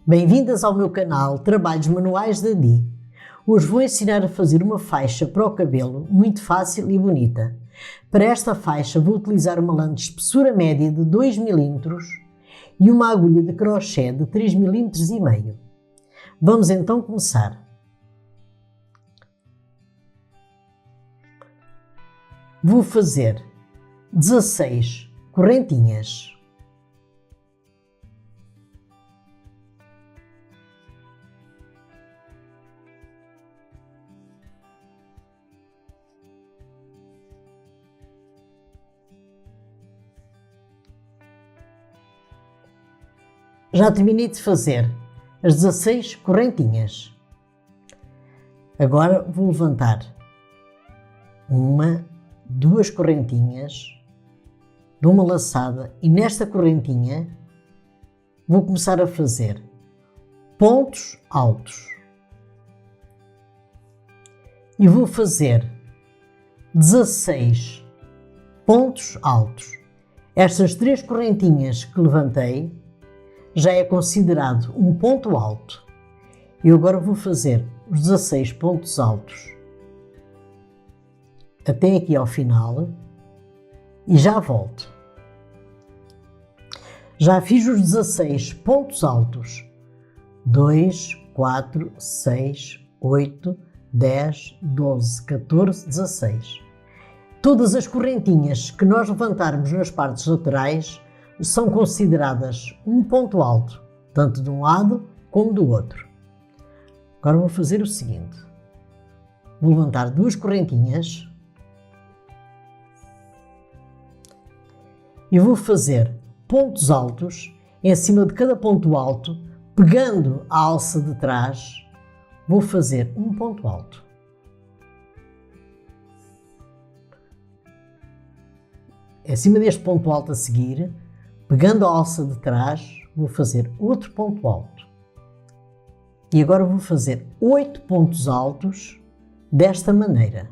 Bem-vindas ao meu canal Trabalhos Manuais da Di. Hoje vou ensinar a fazer uma faixa para o cabelo muito fácil e bonita. Para esta faixa vou utilizar uma lã de espessura média de 2 mm e uma agulha de crochê de 3,5 mm. Vamos então começar. Vou fazer 16 correntinhas. Já terminei de fazer as 16 correntinhas. Agora vou levantar uma, duas correntinhas, dou uma laçada e nesta correntinha vou começar a fazer pontos altos. E vou fazer 16 pontos altos. Estas três correntinhas que levantei já é considerado um ponto alto. Eu agora vou fazer os 16 pontos altos até aqui ao final e já volto. Já fiz os 16 pontos altos. 2, 4, 6, 8, 10, 12, 14, 16. Todas as correntinhas que nós levantarmos nas partes laterais são consideradas um ponto alto, tanto de um lado como do outro. Agora vou fazer o seguinte. Vou levantar duas correntinhas e vou fazer pontos altos em cima de cada ponto alto, pegando a alça de trás, vou fazer um ponto alto. Em cima deste ponto alto a seguir, pegando a alça de trás, vou fazer outro ponto alto. E agora vou fazer 8 pontos altos desta maneira.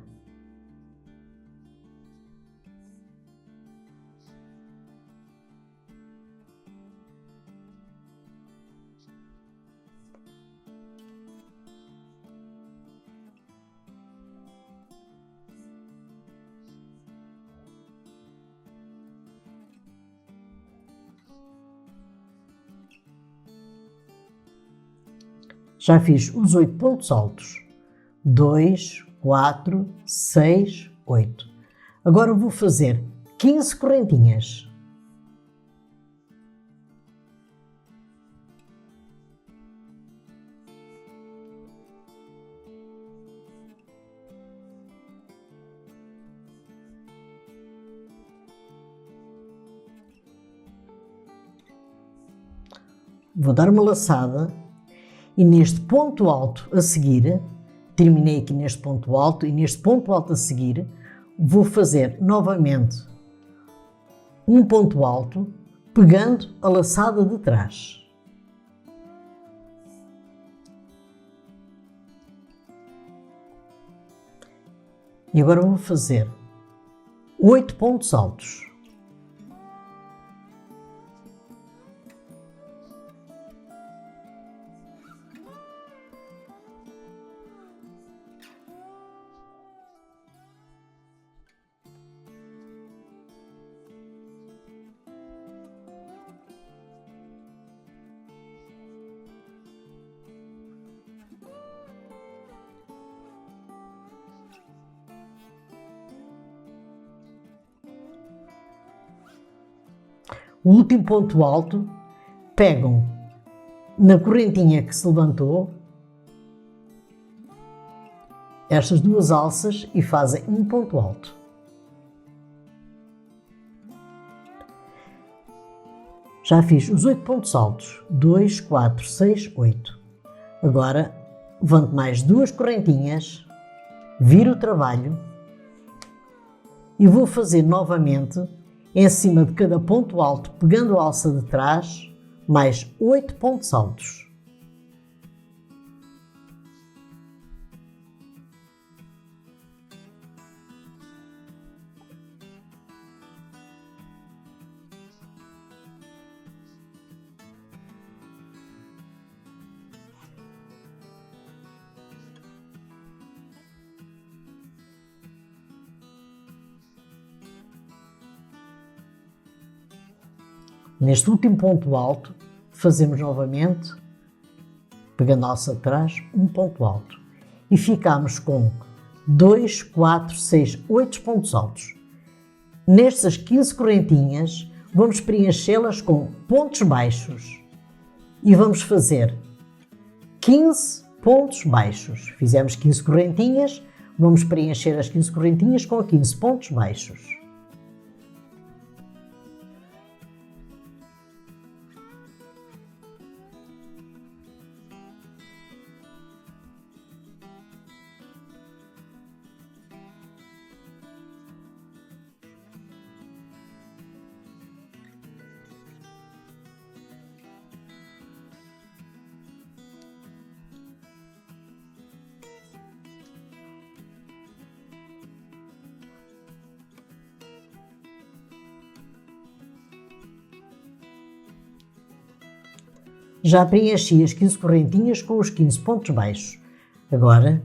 Já fiz os 8 pontos altos. 2, 4, 6, 8. Agora vou fazer 15 correntinhas. Vou dar uma laçada. E neste ponto alto a seguir, terminei aqui neste ponto alto, e neste ponto alto a seguir, vou fazer novamente um ponto alto, pegando a laçada de trás. E agora vou fazer 8 pontos altos. O último ponto alto, pegam na correntinha que se levantou estas duas alças e fazem um ponto alto. Já fiz os 8 pontos altos. 2, 4, 6, 8. Agora levanto mais duas correntinhas, viro o trabalho e vou fazer novamente em cima de cada ponto alto, pegando a alça de trás, mais 8 pontos altos. Neste último ponto alto, fazemos novamente, pegando a alça de trás, um ponto alto. E ficamos com 2, 4, 6, 8 pontos altos. Nestas 15 correntinhas, vamos preenchê-las com pontos baixos. E vamos fazer 15 pontos baixos. Fizemos 15 correntinhas, vamos preencher as 15 correntinhas com 15 pontos baixos. Já preenchi as 15 correntinhas com os 15 pontos baixos. Agora,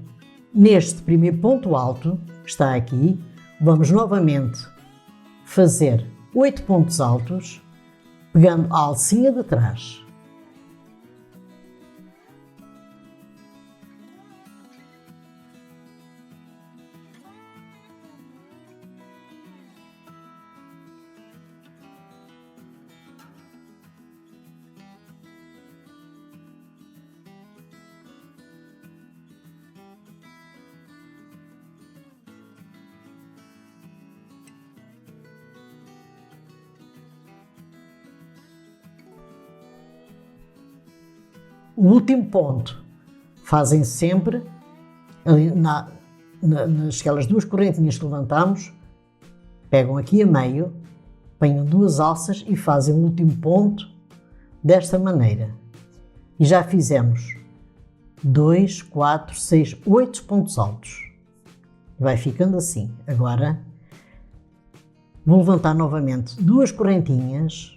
neste primeiro ponto alto, que está aqui, vamos novamente fazer 8 pontos altos, pegando a alcinha de trás. O último ponto fazem sempre ali naquelas duas correntinhas que levantamos, pegam aqui a meio, apanham duas alças e fazem o último ponto desta maneira. E já fizemos 2, 4, 6, 8 pontos altos. Vai ficando assim. Agora vou levantar novamente duas correntinhas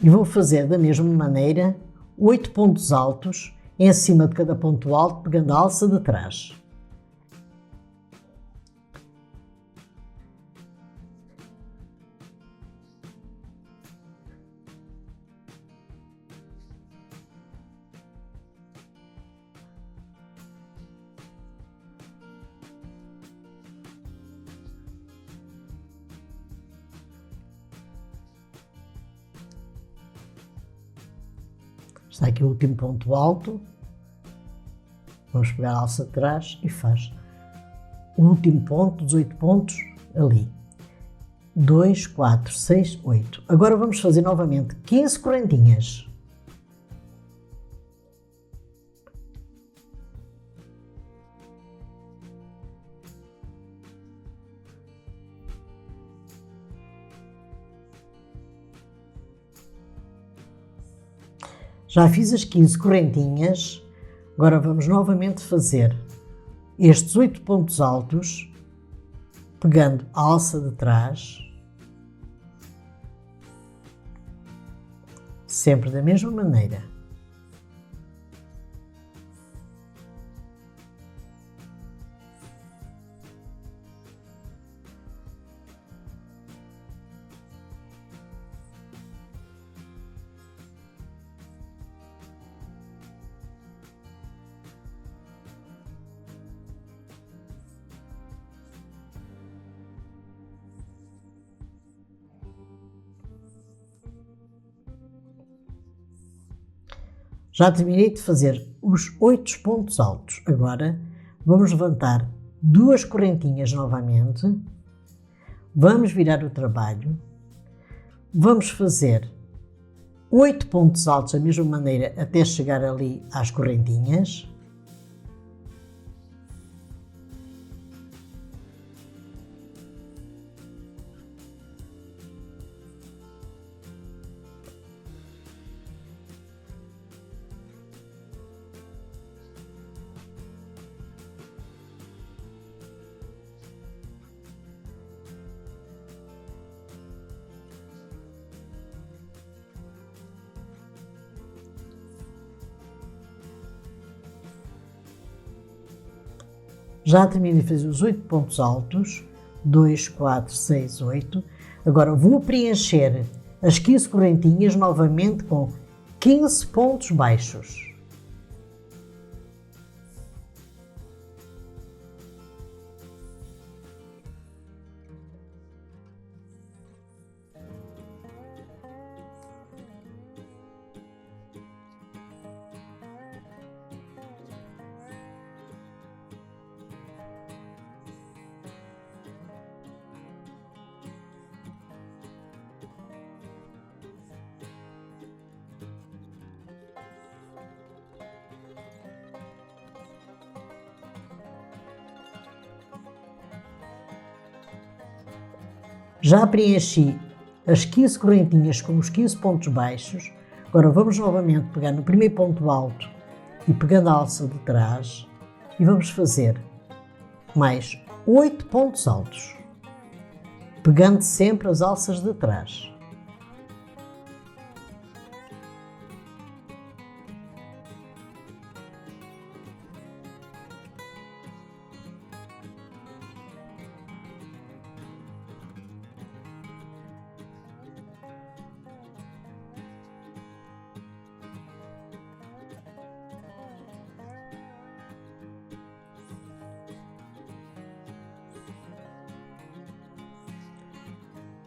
e vou fazer da mesma maneira 8 pontos altos em cima de cada ponto alto, pegando a alça de trás. Está aqui o último ponto alto. Vamos pegar a alça de trás e faz o último ponto dos 8 pontos ali. 2, 4, 6, 8. Agora vamos fazer novamente 15 correntinhas. Já fiz as 15 correntinhas, agora vamos novamente fazer estes 8 pontos altos, pegando a alça de trás, sempre da mesma maneira. Já terminei de fazer os 8 pontos altos. Agora vamos levantar duas correntinhas novamente. Vamos virar o trabalho. Vamos fazer 8 pontos altos da mesma maneira até chegar ali às correntinhas. Já terminei de fazer os 8 pontos altos, 2, 4, 6, 8. Agora vou preencher as 15 correntinhas novamente com 15 pontos baixos. Já preenchi as 15 correntinhas com os 15 pontos baixos. Agora vamos novamente pegar no primeiro ponto alto e pegando a alça de trás e vamos fazer mais 8 pontos altos, pegando sempre as alças de trás.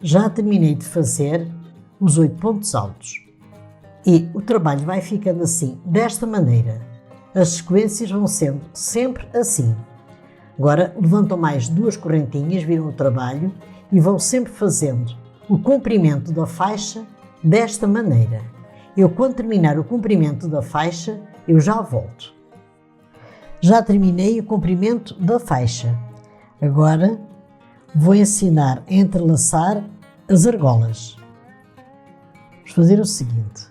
Já terminei de fazer os 8 pontos altos e o trabalho vai ficando assim, desta maneira. As sequências vão sendo sempre assim. Agora levantam mais 2 correntinhas, viram o trabalho e vão sempre fazendo o comprimento da faixa desta maneira. Eu, quando terminar o comprimento da faixa, eu já volto. Já terminei o comprimento da faixa. Agora vou ensinar a entrelaçar as argolas. Vamos fazer o seguinte.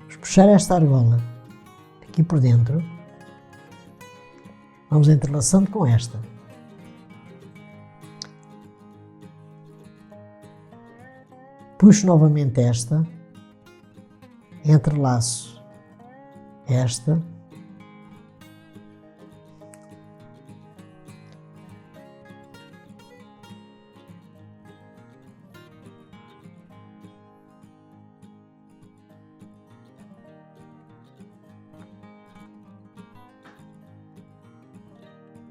Vamos puxar esta argola aqui por dentro. Vamos entrelaçando com esta. Puxo novamente esta. Entrelaço esta.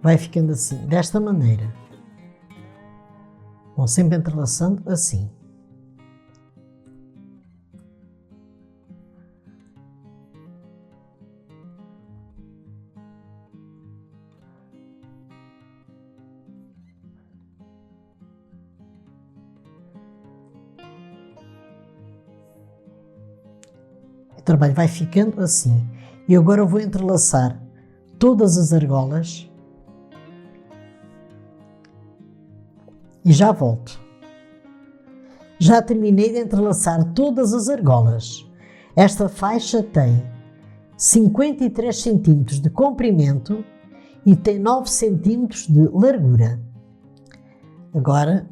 Vai ficando assim, desta maneira. Vão sempre entrelaçando assim. O trabalho vai ficando assim. E agora eu vou entrelaçar todas as argolas. E já volto. Já terminei de entrelaçar todas as argolas. Esta faixa tem 53 cm de comprimento e tem 9 cm de largura. Agora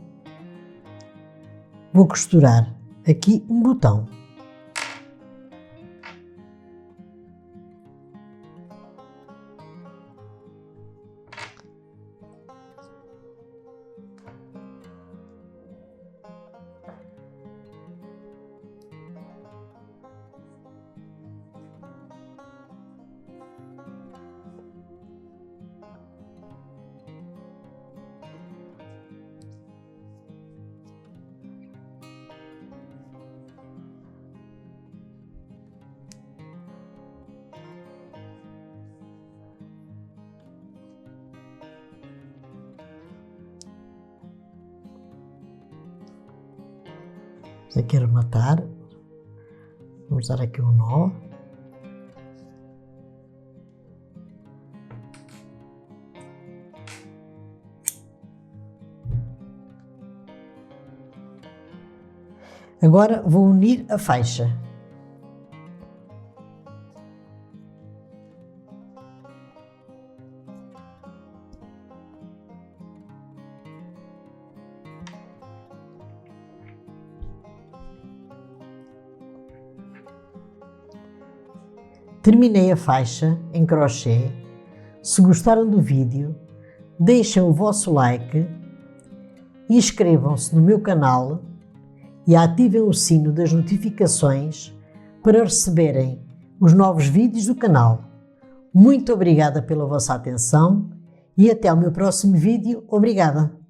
vou costurar aqui um botão. Vamos aqui arrematar. Vamos dar aqui um nó. Agora vou unir a faixa. Terminei a faixa em crochê. Se gostaram do vídeo, deixem o vosso like, inscrevam-se no meu canal e ativem o sino das notificações para receberem os novos vídeos do canal. Muito obrigada pela vossa atenção e até o meu próximo vídeo. Obrigada!